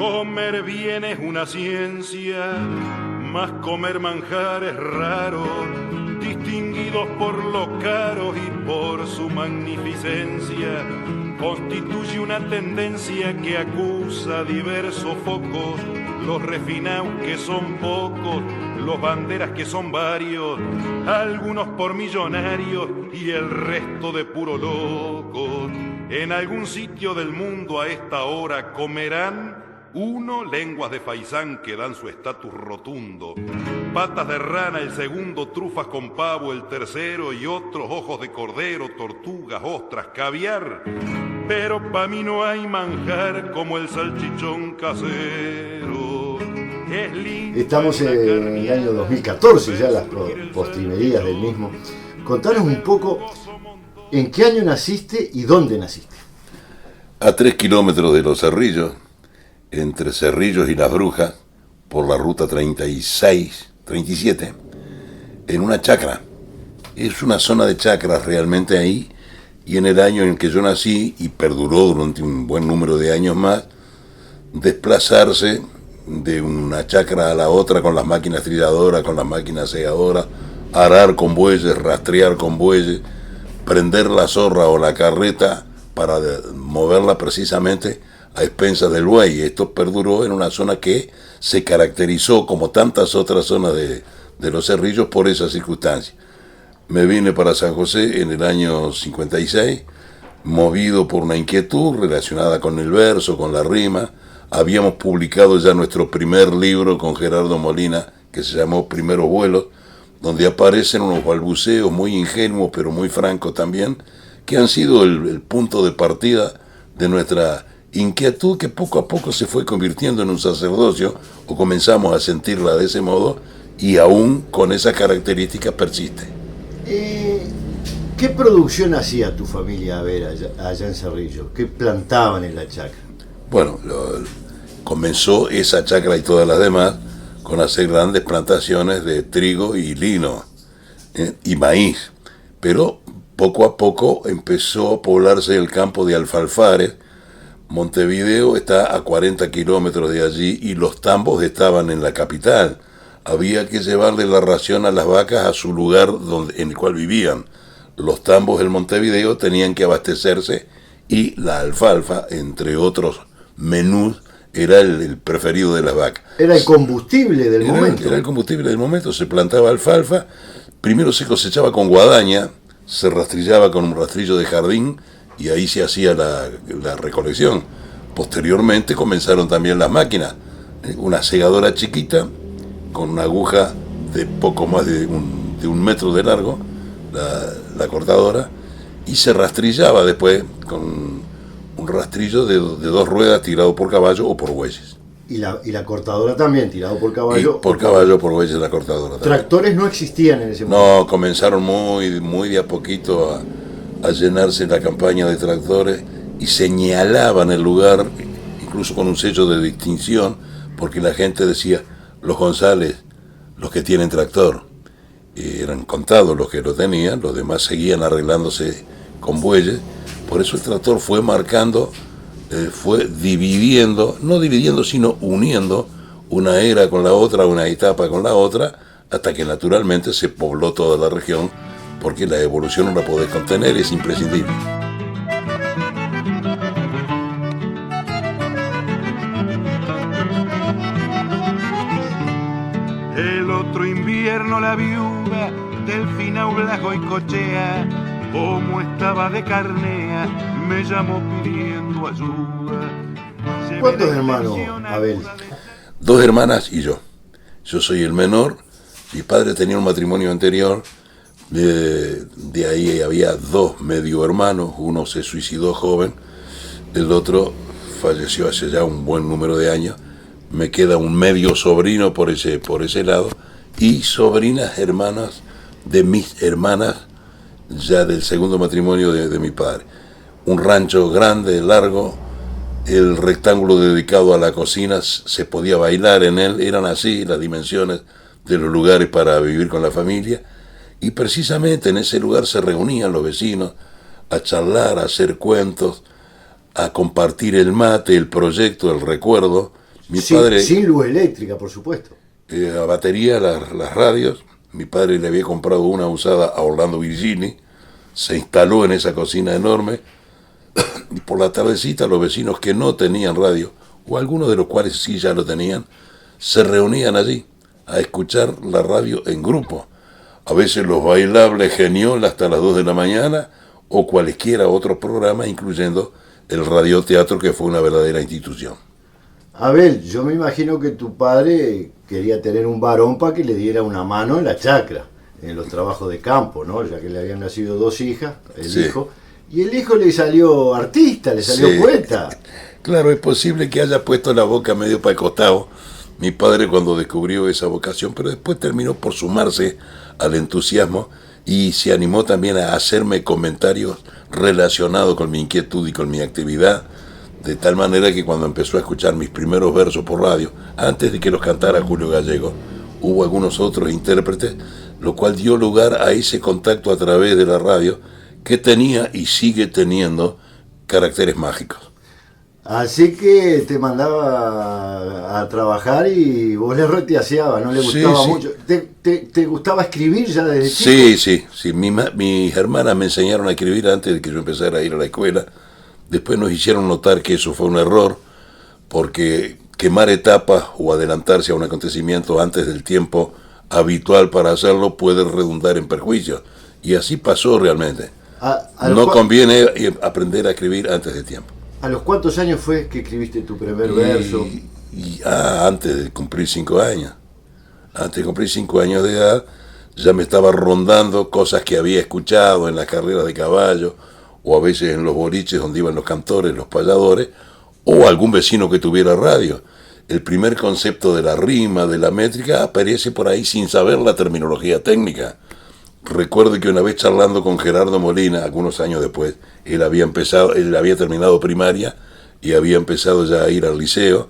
Comer bien es una ciencia, mas comer manjar es raro, distinguidos por lo caros y por su magnificencia. Constituye una tendencia que acusa diversos focos, los refinados que son pocos, los banderas que son varios, algunos por millonarios y el resto de puro locos. En algún sitio del mundo a esta hora comerán uno, lenguas de faisán que dan su estatus rotundo, patas de rana el segundo, trufas con pavo el tercero y otros ojos de cordero, tortugas, ostras, caviar. Pero pa' mí no hay manjar como el salchichón casero. Estamos en el año 2014, ya las postrimerías del mismo. Contanos un poco en qué año naciste y dónde naciste. A 3 kilómetros de Los Cerrillos, entre Cerrillos y Las Brujas, por la ruta 37, en una chacra. Es una zona de chacras realmente ahí, y en el año en que yo nací, y perduró durante un buen número de años más, desplazarse de una chacra a la otra con las máquinas trilladoras, con las máquinas segadoras, arar con bueyes, rastrear con bueyes, prender la zorra o la carreta para moverla precisamente a expensas del buey. Esto perduró en una zona que se caracterizó, como tantas otras zonas de Los Cerrillos, por esa circunstancia. Me vine para San José en el año 56, movido por una inquietud relacionada con el verso, con la rima. Habíamos publicado ya nuestro primer libro con Gerardo Molina, que se llamó Primeros Vuelos, donde aparecen unos balbuceos muy ingenuos, pero muy francos también, que han sido el punto de partida de nuestra inquietud, que poco a poco se fue convirtiendo en un sacerdocio, o comenzamos a sentirla de ese modo, y aún con esas características persiste. ¿Qué producción hacía tu familia allá en Cerrillo? ¿Qué plantaban en la chacra? Bueno, comenzó esa chacra y todas las demás con hacer grandes plantaciones de trigo y lino y maíz, pero poco a poco empezó a poblarse el campo de alfalfares. Montevideo está a 40 kilómetros de allí y los tambos estaban en la capital. Había que llevarle la ración a las vacas a su lugar en el cual vivían. Los tambos en Montevideo tenían que abastecerse y la alfalfa, entre otros menús, era el preferido de las vacas. Era el combustible del momento. Era el combustible del momento. Se plantaba alfalfa, primero se cosechaba con guadaña, se rastrillaba con un rastrillo de jardín y ahí se hacía la recolección. Posteriormente comenzaron también las máquinas, una segadora chiquita con una aguja de poco más de un metro de largo, la cortadora, y se rastrillaba después con un rastrillo de 2 ruedas tirado por caballo o por bueyes. Y la cortadora también, tirado por caballo. Y por caballo o por bueyes la cortadora también. ¿Tractores no existían en ese momento? No, comenzaron muy de a poquito a llenarse la campaña de tractores y señalaban el lugar, incluso con un sello de distinción, porque la gente decía, los González, los que tienen tractor. Eran contados los que lo tenían, los demás seguían arreglándose con bueyes. Por eso el tractor fue marcando, fue dividiendo, no dividiendo, sino uniendo una era con la otra, una etapa con la otra, hasta que naturalmente se pobló toda la región, porque la evolución no la podés contener, es imprescindible. El otro invierno la viuda del Finau Blasco y Cochea, como estaba de carnea, me llamó pidiendo ayuda. ¿Cuántos hermanos, Abel? 2 hermanas y yo. Yo soy el menor. Mi padre tenía un matrimonio anterior. De ahí había 2 medio hermanos. Uno se suicidó joven. El otro falleció hace ya un buen número de años. Me queda un medio sobrino por ese lado. Y sobrinas hermanas de mis hermanas, ya del segundo matrimonio de mi padre. Un rancho grande, largo, el rectángulo dedicado a la cocina, se podía bailar en él, eran así las dimensiones de los lugares para vivir con la familia, y precisamente en ese lugar se reunían los vecinos a charlar, a hacer cuentos, a compartir el mate, el proyecto, el recuerdo, Mi padre, sin luz eléctrica, por supuesto. a batería, las radios. Mi padre le había comprado una usada a Orlando Virgini, se instaló en esa cocina enorme, y por la tardecita los vecinos que no tenían radio, o algunos de los cuales sí ya lo tenían, se reunían allí a escuchar la radio en grupo. A veces los bailables Geniol hasta las 2 de la mañana, o cualesquiera otros programas, incluyendo el radioteatro, que fue una verdadera institución. Abel, yo me imagino que tu padre quería tener un varón para que le diera una mano en la chacra, en los trabajos de campo, ¿no? Ya que le habían nacido 2 hijas, el hijo, y el hijo le salió artista, le salió poeta. Claro, es posible que haya puesto la boca medio para el costado mi padre cuando descubrió esa vocación, pero después terminó por sumarse al entusiasmo y se animó también a hacerme comentarios relacionados con mi inquietud y con mi actividad, de tal manera que cuando empezó a escuchar mis primeros versos por radio, antes de que los cantara Julio Gallego, hubo algunos otros intérpretes, lo cual dio lugar a ese contacto a través de la radio que tenía y sigue teniendo caracteres mágicos. Así que te mandaba a trabajar y vos le reteaseabas, no le gustaba mucho. ¿Te gustaba escribir ya desde chico? Sí. Mis hermanas me enseñaron a escribir antes de que yo empezara a ir a la escuela. Después nos hicieron notar que eso fue un error, porque quemar etapas o adelantarse a un acontecimiento antes del tiempo habitual para hacerlo puede redundar en perjuicios. Y así pasó realmente. No conviene aprender a escribir antes de tiempo. ¿A los cuántos años fue que escribiste tu primer verso? Antes de cumplir 5 años. Antes de cumplir 5 años de edad, ya me estaba rondando cosas que había escuchado en las carreras de caballo, o a veces en los boliches donde iban los cantores, los payadores, o algún vecino que tuviera radio. El primer concepto de la rima, de la métrica, aparece por ahí sin saber la terminología técnica. Recuerdo que una vez charlando con Gerardo Molina, algunos años después, él había terminado primaria y había empezado ya a ir al liceo,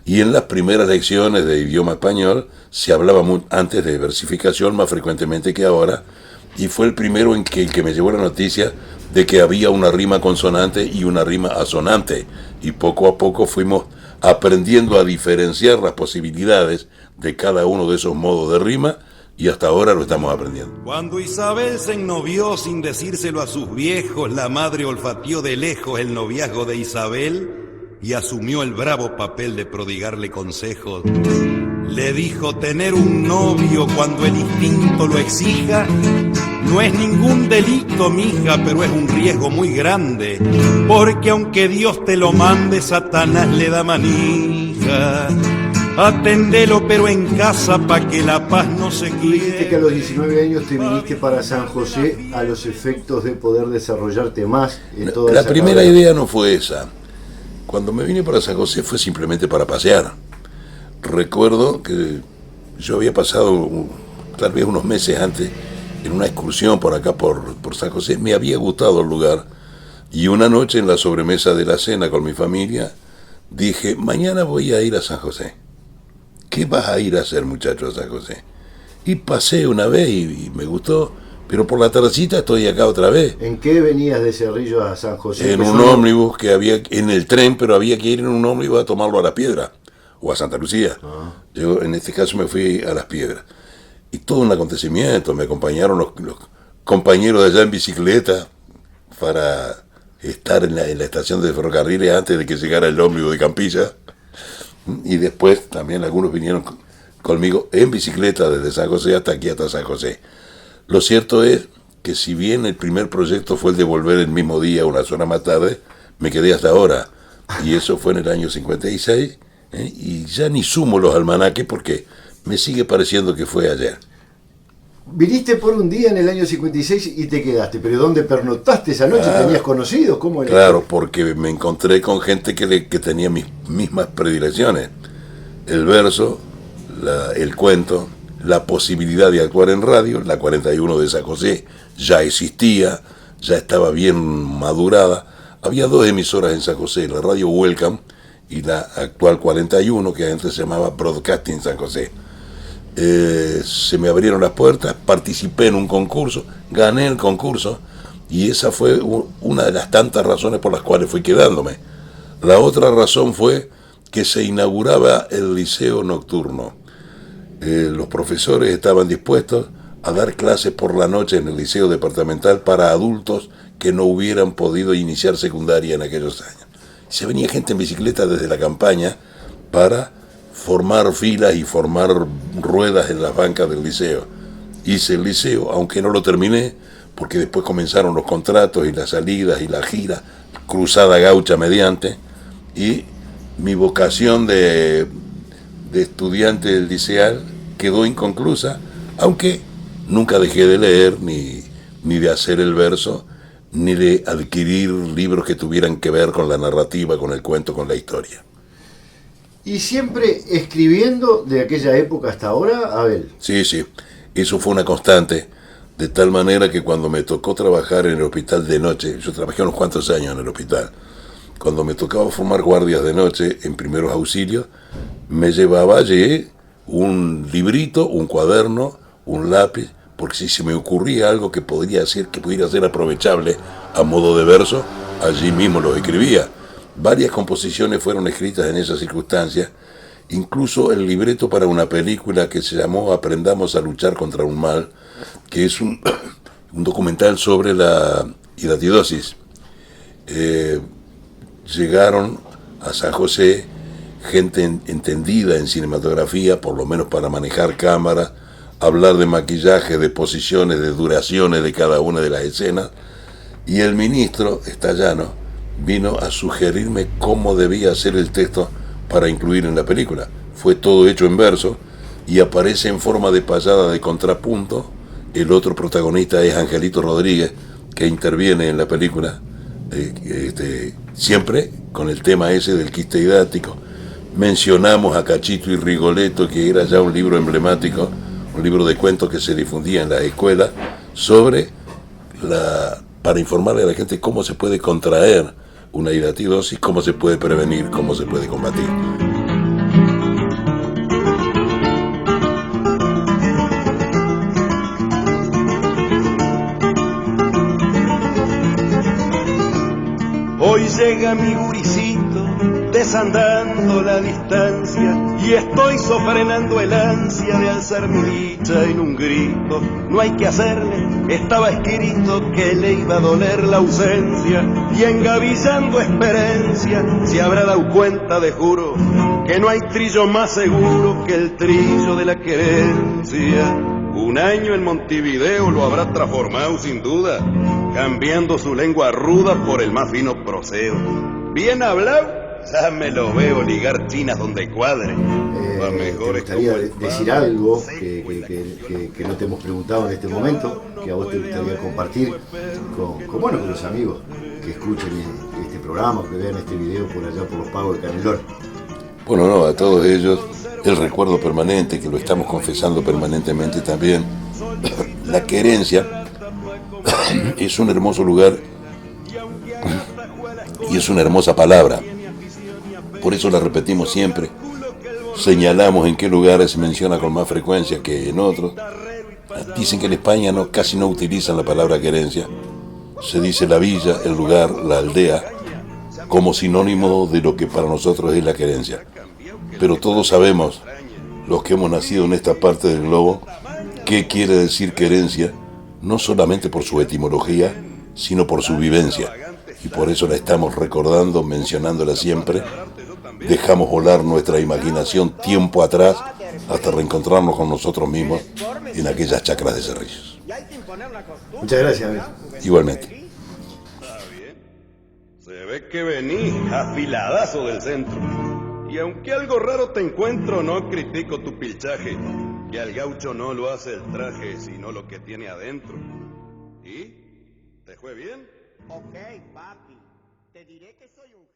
y en las primeras lecciones de idioma español se hablaba antes de versificación más frecuentemente que ahora, y fue el primero en que me llevó la noticia de que había una rima consonante y una rima asonante, y poco a poco fuimos aprendiendo a diferenciar las posibilidades de cada uno de esos modos de rima, y hasta ahora lo estamos aprendiendo. Cuando Isabel se ennovió sin decírselo a sus viejos, la madre olfateó de lejos el noviazgo de Isabel y asumió el bravo papel de prodigarle consejos. Le dijo: tener un novio cuando el instinto lo exija no es ningún delito, mija, pero es un riesgo muy grande, porque aunque Dios te lo mande, Satanás le da manija. Atendelo pero en casa pa' que la paz no se quiebre. Dijiste que a los 19 años te viniste para San José a los efectos de poder desarrollarte más en toda La esa primera carrera. idea no fue esa. Cuando me vine para San José fue simplemente para pasear. Recuerdo que yo había pasado tal vez unos meses antes en una excursión por acá por San José. Me había gustado el lugar, y una noche en la sobremesa de la cena con mi familia dije: mañana voy a ir a San José. ¿Qué vas a ir a hacer, muchacho, a San José? Y pasé una vez y me gustó, pero por la tardecita estoy acá otra vez. ¿En qué venías de Cerrillo a San José? En un ómnibus que había, en el tren, pero había que ir en un ómnibus a tomarlo a Las Piedras o a Santa Lucía. Yo en este caso me fui a Las Piedras. Y todo un acontecimiento, me acompañaron los compañeros de allá en bicicleta para estar en la estación de ferrocarriles antes de que llegara el ómnibus de Campilla. Y después también algunos vinieron conmigo en bicicleta desde San José hasta aquí, hasta San José. Lo cierto es que si bien el primer proyecto fue el de volver el mismo día, unas horas más tarde, me quedé hasta ahora. Y eso fue en el año 56, y ya ni sumo los almanaques porque me sigue pareciendo que fue ayer. Viniste por un día en el año 56 y te quedaste, pero ¿dónde pernoctaste esa noche? ¿Tenías conocidos? ¿Cómo era? Claro, porque me encontré con gente que tenía mis mismas predilecciones. El verso, el cuento, la posibilidad de actuar en radio. La 41 de San José ya existía, ya estaba bien madurada. Había 2 emisoras en San José, la radio Welcome y la actual 41, que antes se llamaba Broadcasting San José. Se me abrieron las puertas, participé en un concurso, gané el concurso, y esa fue una de las tantas razones por las cuales fui quedándome. La otra razón fue que se inauguraba el liceo nocturno. Los profesores estaban dispuestos a dar clases por la noche en el liceo departamental para adultos que no hubieran podido iniciar secundaria en aquellos años. Se venía gente en bicicleta desde la campaña para formar filas y formar ruedas en las bancas del liceo. Hice el liceo, aunque no lo terminé, porque después comenzaron los contratos y las salidas y la gira, cruzada gaucha mediante, y mi vocación de estudiante del liceal quedó inconclusa, aunque nunca dejé de leer, ni de hacer el verso, ni de adquirir libros que tuvieran que ver con la narrativa, con el cuento, con la historia. ¿Y siempre escribiendo de aquella época hasta ahora, Abel? Sí, eso fue una constante, de tal manera que cuando me tocó trabajar en el hospital de noche, yo trabajé unos cuantos años en el hospital, cuando me tocaba formar guardias de noche en primeros auxilios, me llevaba allí un librito, un cuaderno, un lápiz, porque si se me ocurría algo que pudiera ser aprovechable a modo de verso, allí mismo lo escribía. Varias composiciones fueron escritas en esas circunstancias, incluso el libreto para una película que se llamó Aprendamos a luchar contra un mal, que es un documental sobre la hidatidosis. Llegaron a San José gente entendida en cinematografía, por lo menos para manejar cámaras, hablar de maquillaje, de posiciones, de duraciones de cada una de las escenas, y el ministro Estallano vino a sugerirme cómo debía hacer el texto para incluir en la película. Fue todo hecho en verso y aparece en forma de payada de contrapunto. El otro protagonista es Angelito Rodríguez, que interviene en la película, siempre con el tema ese del quiste didáctico. Mencionamos a Cachito y Rigoletto, que era ya un libro emblemático, un libro de cuentos que se difundía en la escuela, para informarle a la gente cómo se puede contraer una hidatidosis, cómo se puede prevenir, cómo se puede combatir. Hoy llega mi guricito, desandando la distancia, y estoy sofrenando el ansia de alzar mi dicha en un grito. No hay que hacerle, estaba escrito que le iba a doler la ausencia, y engavillando experiencia se habrá dado cuenta, de juro, que no hay trillo más seguro que el trillo de la querencia. Un año en Montevideo lo habrá transformado sin duda, cambiando su lengua ruda por el más fino proseo. Bien hablado, ya me lo veo ligar chinas donde cuadre. ¿Te gustaría decir algo que no te hemos preguntado en este momento, que a vos te gustaría compartir con los amigos que escuchen este programa, que vean este video por allá por los pagos de Canelón? Bueno, no, a todos ellos el recuerdo permanente, que lo estamos confesando permanentemente también. La querencia es un hermoso lugar y es una hermosa palabra. Por eso la repetimos siempre. Señalamos en qué lugares se menciona con más frecuencia que en otros. Dicen que en España casi no utilizan la palabra querencia. Se dice la villa, el lugar, la aldea, como sinónimo de lo que para nosotros es la querencia. Pero todos sabemos, los que hemos nacido en esta parte del globo, qué quiere decir querencia, no solamente por su etimología, sino por su vivencia. Y por eso la estamos recordando, mencionándola siempre. Dejamos volar nuestra imaginación tiempo atrás hasta reencontrarnos con nosotros mismos en aquellas chacras de Cerrillos. Muchas gracias, Abel. Igualmente. Se ve que venís afiladazo del centro. Y aunque algo raro te encuentro, no critico tu pilchaje, que al gaucho no lo hace el traje, sino lo que tiene adentro. ¿Y? ¿Te fue bien? Ok, papi, te diré que soy un